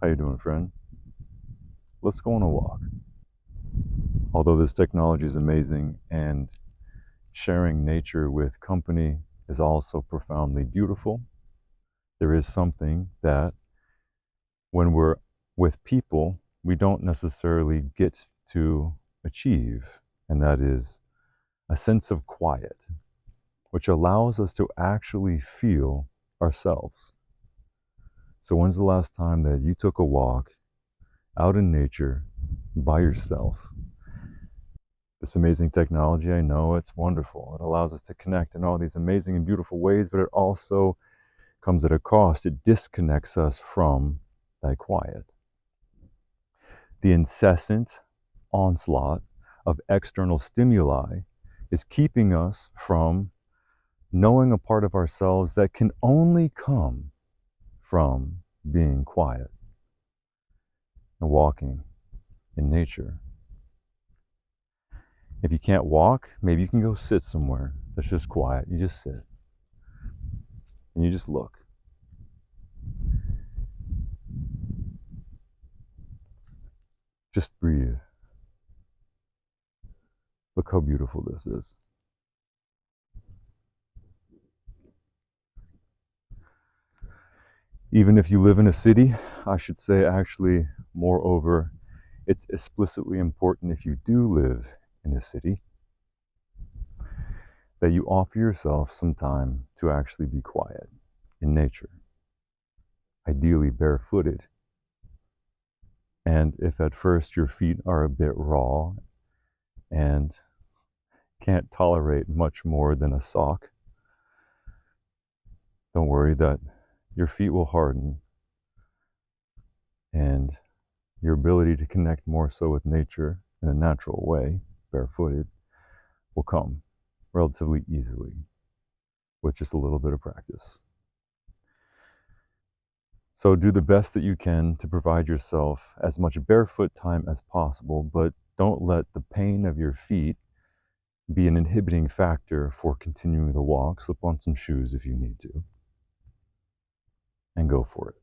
How you doing, friend? Let's go on a walk. Although this technology is amazing and sharing nature with company is also profoundly beautiful, there is something that when we're with people, we don't necessarily get to achieve, and that is a sense of quiet, which allows us to actually feel ourselves. So when's the last time that you took a walk out in nature by yourself? This amazing technology, I know it's wonderful. It allows us to connect in all these amazing and beautiful ways, but it also comes at a cost. It disconnects us from that quiet. The incessant onslaught of external stimuli is keeping us from knowing a part of ourselves that can only come from being quiet and walking in nature. If you can't walk, maybe you can go sit somewhere that's just quiet. You just sit and you just look. Just breathe. Look how beautiful this is. Even if you live in a city, I should say actually, moreover, it's explicitly important if you do live in a city that you offer yourself some time to actually be quiet in nature, ideally barefooted. And if at first your feet are a bit raw and can't tolerate much more than a sock, don't worry that your feet will harden and your ability to connect more so with nature in a natural way, barefooted, will come relatively easily with just a little bit of practice. So do the best that you can to provide yourself as much barefoot time as possible, but don't let the pain of your feet be an inhibiting factor for continuing the walk. Slip on some shoes if you need to, and go for it.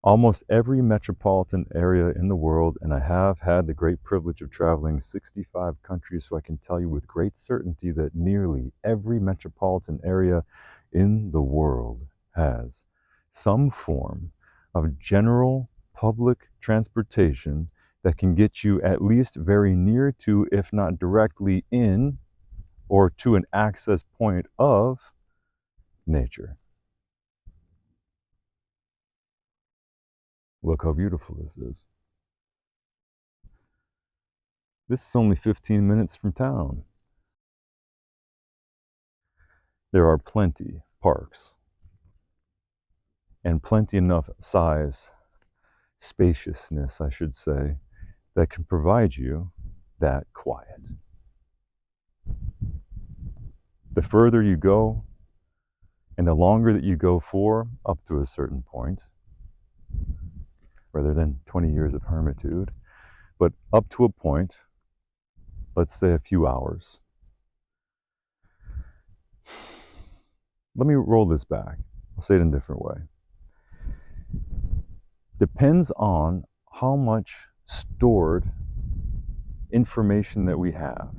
Almost every metropolitan area in the world, and I have had the great privilege of traveling 65 countries, so I can tell you with great certainty that nearly every metropolitan area in the world has some form of general public transportation that can get you at least very near to, if not directly in, or to an access point of nature. Look how beautiful this is. This is only 15 minutes from town. There are plenty parks and plenty enough size, spaciousness, I should say, that can provide you that quiet. The further you go and the longer that you go for, up to a certain point, rather than 20 years of hermitude, but up to a point, let's say a few hours. Let me roll this back. I'll say it in a different way. Depends on how much stored information that we have.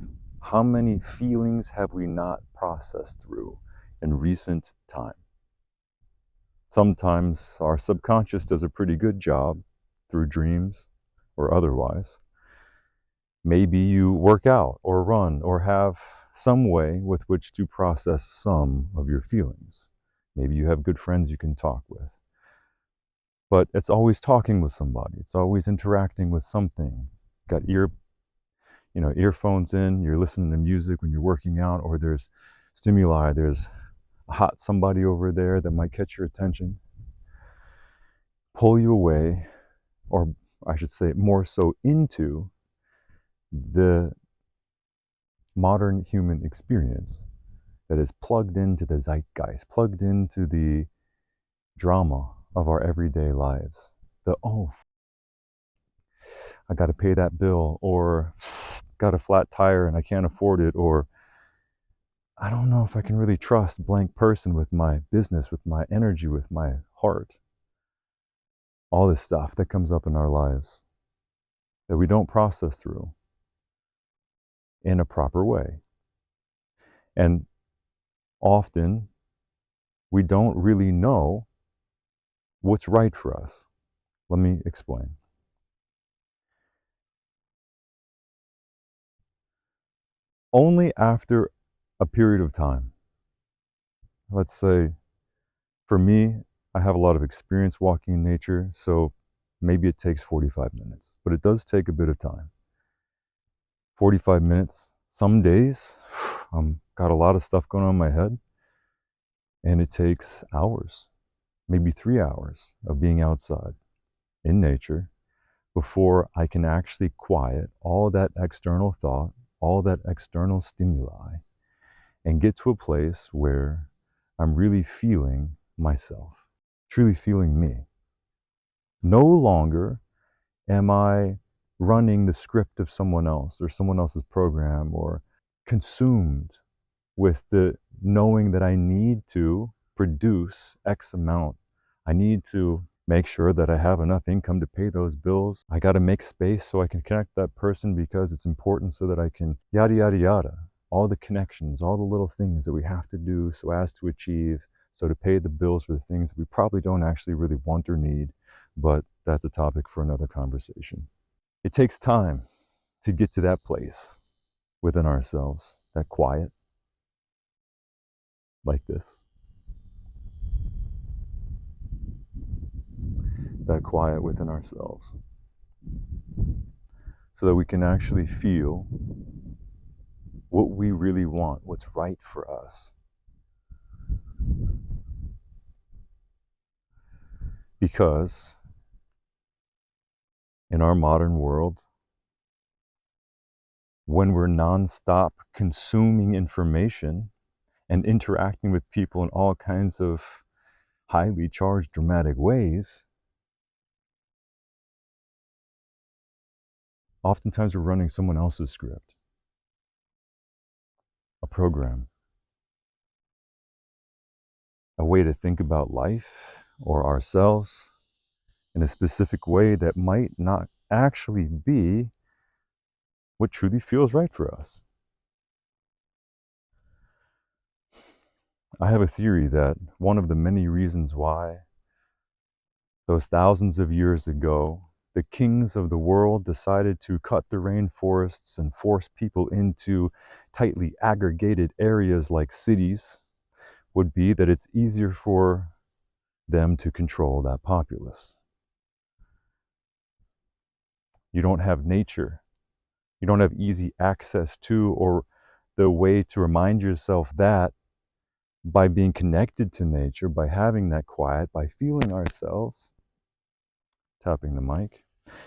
How many feelings have we not processed through in recent time? Sometimes our subconscious does a pretty good job through dreams or otherwise. Maybe you work out or run or have some way with which to process some of your feelings. Maybe you have good friends you can talk with. But it's always talking with somebody. It's always interacting with something. Got earphones in, you're listening to music when you're working out, or there's stimuli, there's a hot somebody over there that might catch your attention, pull you away, or I should say more so into the modern human experience that is plugged into the zeitgeist, plugged into the drama of our everyday lives. I got to pay that bill, or got a flat tire and I can't afford it, or I don't know if I can really trust blank person with my business, with my energy, with my heart. all this stuff that comes up in our lives that we don't process through in a proper way. And often we don't really know what's right for us. Let me explain. Only after a period of time, let's say for me, I have a lot of experience walking in nature, so maybe it takes 45 minutes, but it does take a bit of time. 45 minutes, some days, got a lot of stuff going on in my head, and it takes hours, maybe 3 hours of being outside in nature before I can actually quiet all that external thought, all that external stimuli, and get to a place where I'm really feeling myself, truly feeling me. No longer am I running the script of someone else or someone else's program or consumed with the knowing that I need to produce X amount. I need to make sure that I have enough income to pay those bills. I got to make space so I can connect that person because it's important so that I can yada, yada, yada. All the connections, all the little things that we have to do so as to achieve, so to pay the bills for the things that we probably don't actually really want or need, but that's a topic for another conversation. It takes time to get to that place within ourselves, that quiet, like this, that quiet within ourselves, so that we can actually feel what we really want, what's right for us. Because in our modern world, when we're nonstop consuming information and interacting with people in all kinds of highly charged, dramatic ways, oftentimes we're running someone else's script, a program, a way to think about life or ourselves in a specific way that might not actually be what truly feels right for us. I have a theory that one of the many reasons why those thousands of years ago the kings of the world decided to cut the rainforests and force people into tightly aggregated areas like cities would be that it's easier for them to control that populace. You don't have nature. You don't have easy access to or the way to remind yourself that by being connected to nature, by having that quiet, by feeling ourselves, tapping the mic,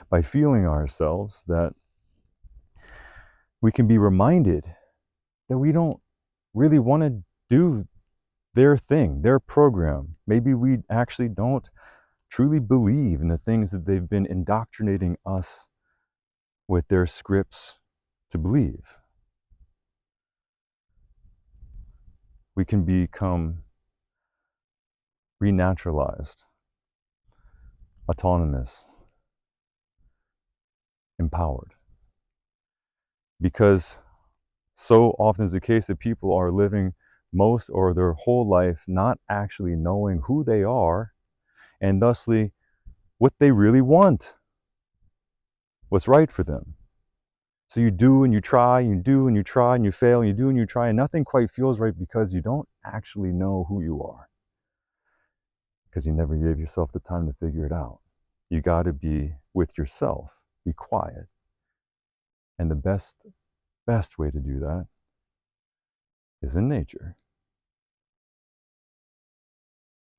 by feeling ourselves that we can be reminded that we don't really want to do their thing, their program. Maybe we actually don't truly believe in the things that they've been indoctrinating us with their scripts to believe. We can become renaturalized, autonomous, empowered. Because so often is the case that people are living most or their whole life not actually knowing who they are and thusly what they really want, what's right for them. So you do and you try, you do and you try and you fail, and you do and you try, and nothing quite feels right because you don't actually know who you are. Because you never gave yourself the time to figure it out. You got to be with yourself, be quiet. And the best way to do that is in nature.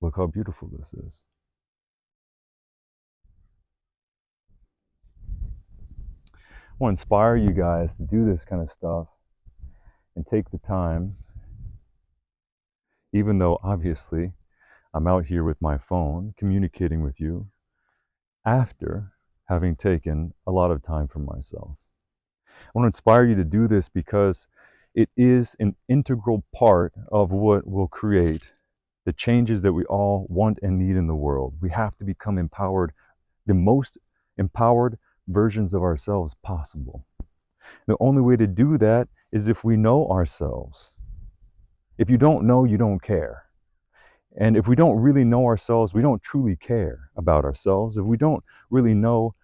Look how beautiful this is. I want to inspire you guys to do this kind of stuff and take the time, even though obviously I'm out here with my phone communicating with you after having taken a lot of time for myself. I want to inspire you to do this because it is an integral part of what will create the changes that we all want and need in the world. We have to become empowered the most empowered versions of ourselves possible. The only way to do that is if we know ourselves. If you don't know, you don't care. And if we don't really know ourselves, we don't truly care about ourselves. If we don't really know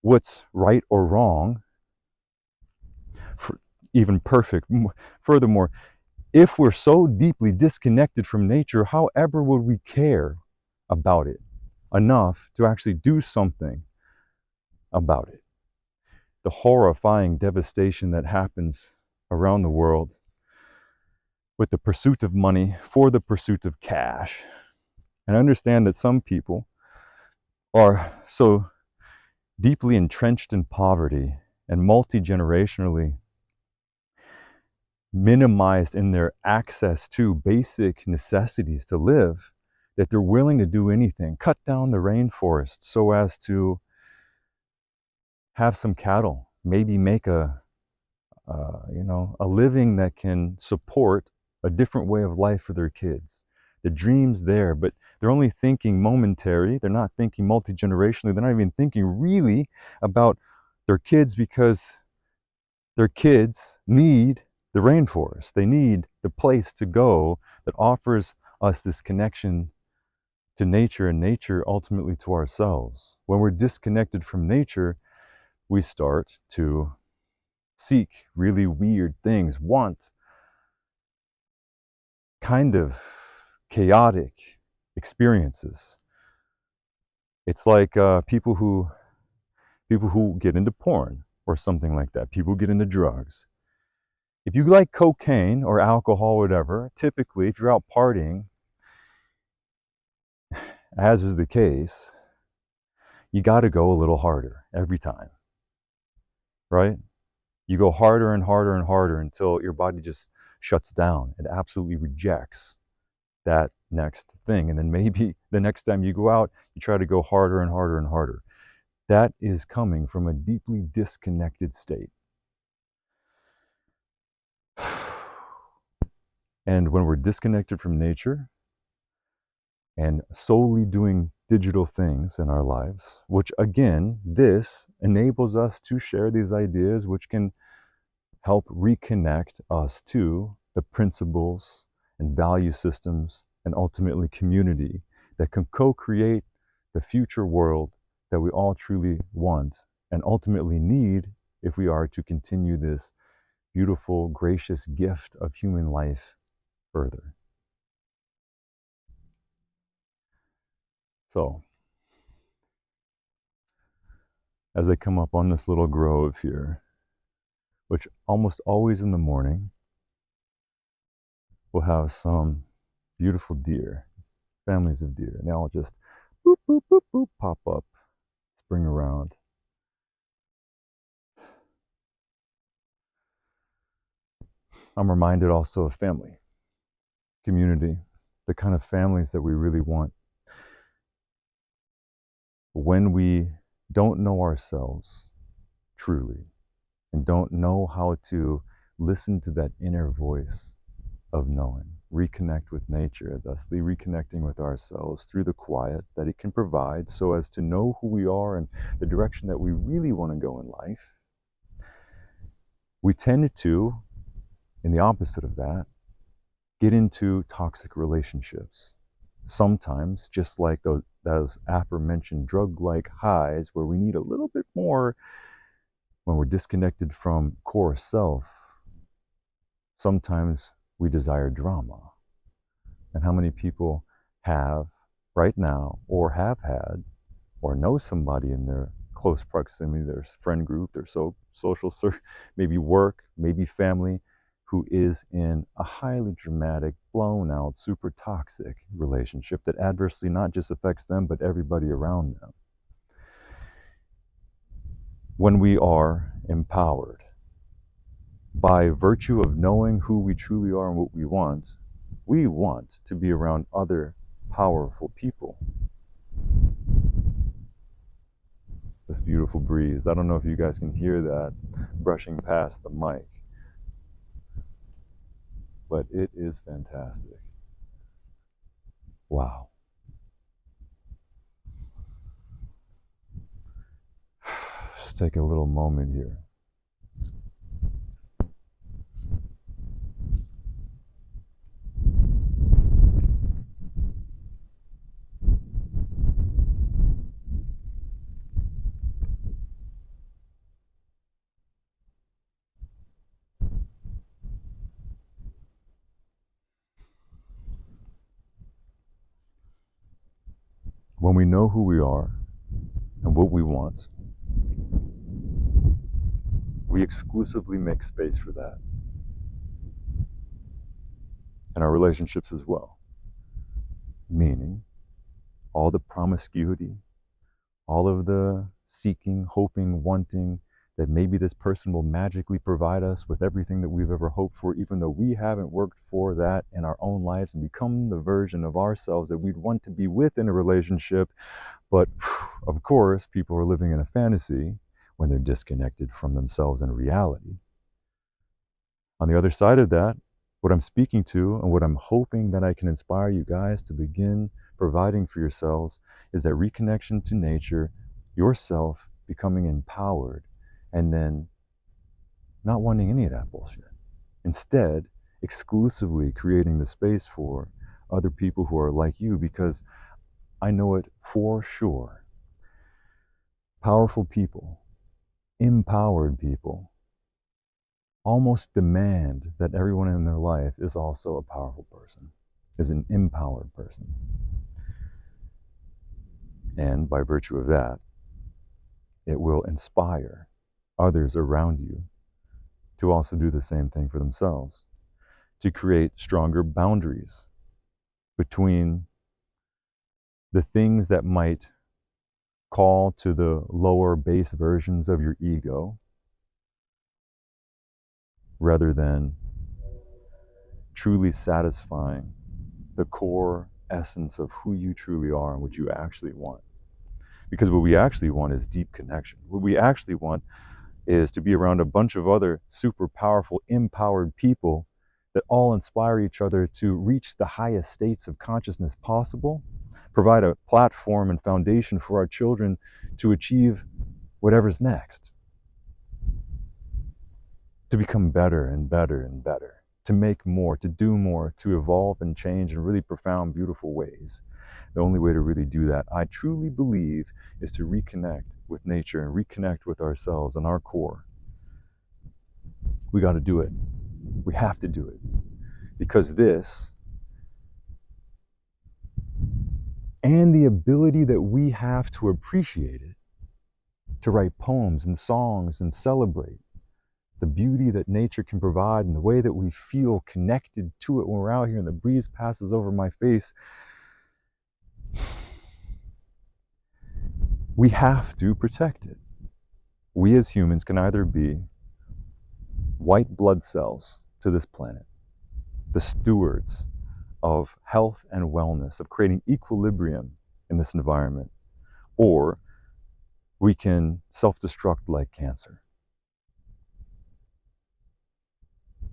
what's right or wrong, even perfect, furthermore, if we're so deeply disconnected from nature, however would we care about it enough to actually do something about it? The horrifying devastation that happens around the world with the pursuit of money for the pursuit of cash. And I understand that some people are so deeply entrenched in poverty and multi-generationally minimized in their access to basic necessities to live, that they're willing to do anything, cut down the rainforest so as to have some cattle, maybe make a living that can support a different way of life for their kids. The dream's there, but they're only thinking momentary. They're not thinking multi-generationally. They're not even thinking really about their kids, because their kids need the rainforest. They need the place to go that offers us this connection to nature, and nature ultimately to ourselves. When we're disconnected from nature, we start to seek really weird things, want kind of chaotic experiences. It's like people who get into porn or something like that. People get into drugs. If you like cocaine or alcohol, whatever, typically if you're out partying, as is the case, you got to go a little harder every time, right? You go harder and harder and harder until your body just shuts down. It absolutely rejects that next thing. And then maybe the next time you go out, you try to go harder and harder and harder. That is coming from a deeply disconnected state. And when we're disconnected from nature and solely doing digital things in our lives, which again, this enables us to share these ideas, which can help reconnect us to the principles and value systems and ultimately community that can co-create the future world that we all truly want and ultimately need if we are to continue this beautiful, gracious gift of human life further. So, as I come up on this little grove here, which almost always in the morning will have some beautiful deer, families of deer, and they all just boop, boop, boop, boop, pop up, spring around. I'm reminded also of family, community, the kind of families that we really want. When we don't know ourselves truly and don't know how to listen to that inner voice of knowing, reconnect with nature, thusly reconnecting with ourselves through the quiet that it can provide so as to know who we are and the direction that we really want to go in life, we tend to, in the opposite of that, get into toxic relationships. Sometimes, just like those aforementioned drug-like highs, where we need a little bit more when we're disconnected from core self, sometimes we desire drama. And how many people have right now, or have had, or know somebody in their close proximity, their friend group, their social, maybe work, maybe family, who is in a highly dramatic, blown out, super toxic relationship that adversely not just affects them, but everybody around them. When we are empowered by virtue of knowing who we truly are and what we want to be around other powerful people. This beautiful breeze. I don't know if you guys can hear that brushing past the mic, but it is fantastic. Wow. Let's take a little moment here. When we know who we are and what we want, we exclusively make space for that in our relationships as well. Meaning, all the promiscuity, all of the seeking, hoping, wanting that maybe this person will magically provide us with everything that we've ever hoped for, even though we haven't worked for that in our own lives and become the version of ourselves that we'd want to be with in a relationship. But of course, people are living in a fantasy when they're disconnected from themselves and reality. On the other side of that, what I'm speaking to and what I'm hoping that I can inspire you guys to begin providing for yourselves is that reconnection to nature, yourself becoming empowered, and then not wanting any of that bullshit. Instead, exclusively creating the space for other people who are like you, because I know it for sure. Powerful people, empowered people, almost demand that everyone in their life is also a powerful person, is an empowered person. And by virtue of that, it will inspire others around you to also do the same thing for themselves, to create stronger boundaries between the things that might call to the lower base versions of your ego, rather than truly satisfying the core essence of who you truly are and what you actually want. Because what we actually want is deep connection. What we actually want is to be around a bunch of other super powerful, empowered people that all inspire each other to reach the highest states of consciousness possible, provide a platform and foundation for our children to achieve whatever's next, to become better and better and better, to make more, to do more, to evolve and change in really profound, beautiful ways. The only way to really do that, I truly believe, is to reconnect with nature and reconnect with ourselves and our core. We got to do it. We have to do it. Because this, and the ability that we have to appreciate it, to write poems and songs and celebrate the beauty that nature can provide and the way that we feel connected to it when we're out here and the breeze passes over my face, we have to protect it. We as humans can either be white blood cells to this planet, the stewards of health and wellness, of creating equilibrium in this environment, or we can self-destruct like cancer.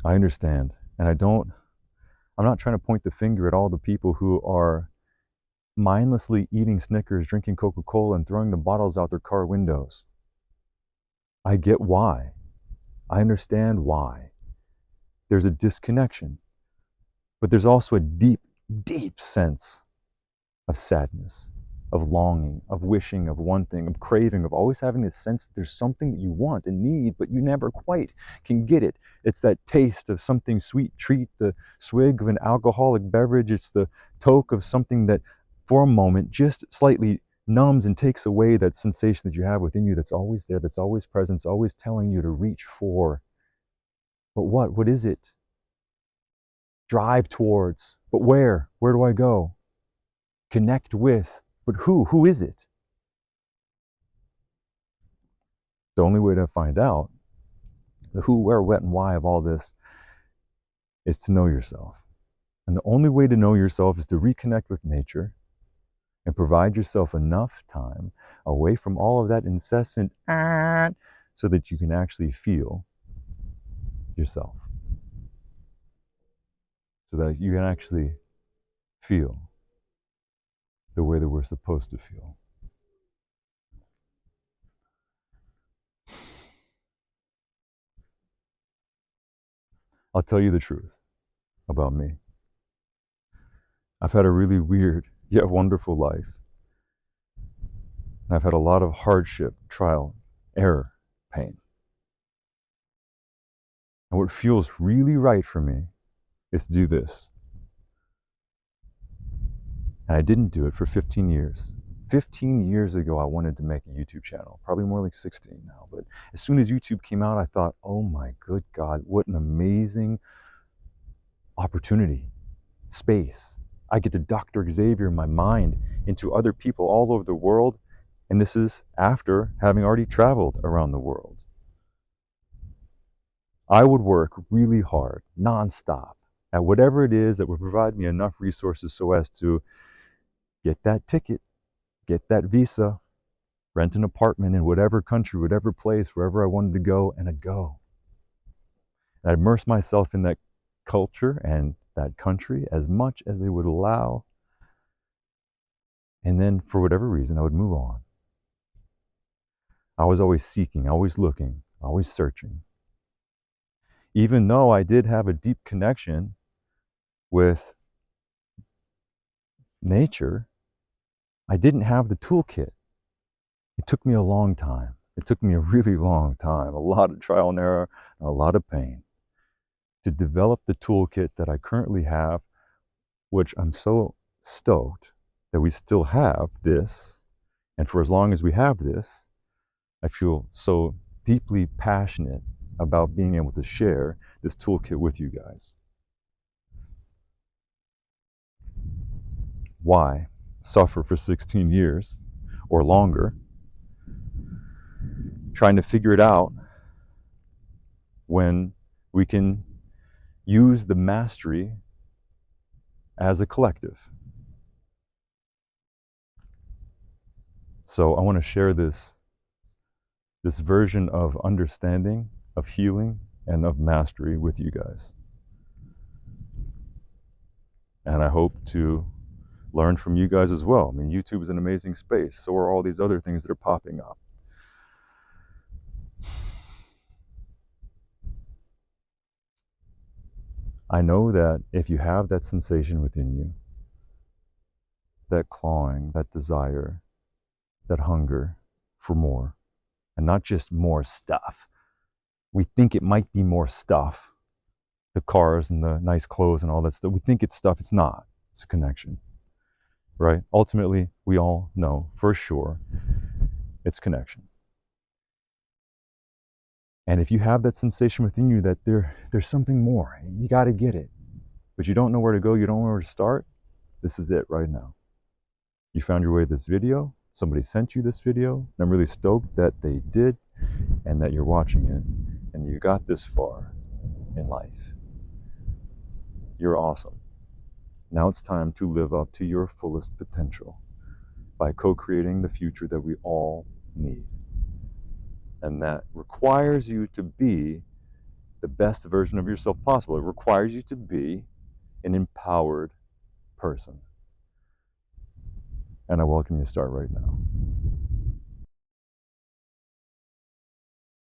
I understand, and I'm not trying to point the finger at all the people who are mindlessly eating Snickers, drinking Coca-Cola, and throwing the bottles out their car windows. I get why. I understand why. There's a disconnection, but there's also a deep, deep sense of sadness, of longing, of wishing, of wanting, of craving, of always having this sense that there's something that you want and need, but you never quite can get it. It's that taste of something sweet treat, the swig of an alcoholic beverage. It's the toke of something that for a moment just slightly numbs and takes away that sensation that you have within you that's always there, that's always present, it's always telling you to reach for. But what? What is it? Drive towards. But where? Where do I go? Connect with. But who? Who is it? The only way to find out the who, where, what, and why of all this is to know yourself. And the only way to know yourself is to reconnect with nature and provide yourself enough time away from all of that incessant so that you can actually feel yourself. So that you can actually feel the way that we're supposed to feel. I'll tell you the truth about me. I've had a really weird yet wonderful life. And I've had a lot of hardship, trial, error, pain. And what feels really right for me is to do this. And I didn't do it for 15 years. 15 years ago, I wanted to make a YouTube channel, probably more like 16 now. But as soon as YouTube came out, I thought, oh my good God, what an amazing opportunity, space. I get to Dr. Xavier my mind into other people all over the world. And this is after having already traveled around the world. I would work really hard, nonstop, at whatever it is that would provide me enough resources so as to get that ticket, get that visa, rent an apartment in whatever country, whatever place, wherever I wanted to go, and I'd go. And I'd immerse myself in that culture and that country as much as they would allow. And then, for whatever reason, I would move on. I was always seeking, always looking, always searching. Even though I did have a deep connection with nature, I didn't have the toolkit. It took me a long time. It took me a really long time, a lot of trial and error, and a lot of pain to develop the toolkit that I currently have, which I'm so stoked that we still have this. And for as long as we have this, I feel so deeply passionate about being able to share this toolkit with you guys. Why suffer for 16 years or longer trying to figure it out when we can use the mastery as a collective? So I want to share this version of understanding, of healing, and of mastery with you guys. And I hope to learn from you guys as well. I mean, YouTube is an amazing space. So are all these other things that are popping up. I know that if you have that sensation within you, that clawing, that desire, that hunger for more, and not just more stuff. We think it might be more stuff, the cars and the nice clothes and all that stuff. We think it's stuff. It's not. It's a connection, right? Ultimately, we all know for sure it's connection. And if you have that sensation within you that there's something more, you got to get it, but you don't know where to go, you don't know where to start, this is it right now. You found your way to this video. Somebody sent you this video. And I'm really stoked that they did and that you're watching it and you got this far in life. You're awesome. Now it's time to live up to your fullest potential by co-creating the future that we all need. And that requires you to be the best version of yourself possible. It requires you to be an empowered person. And I welcome you to start right now.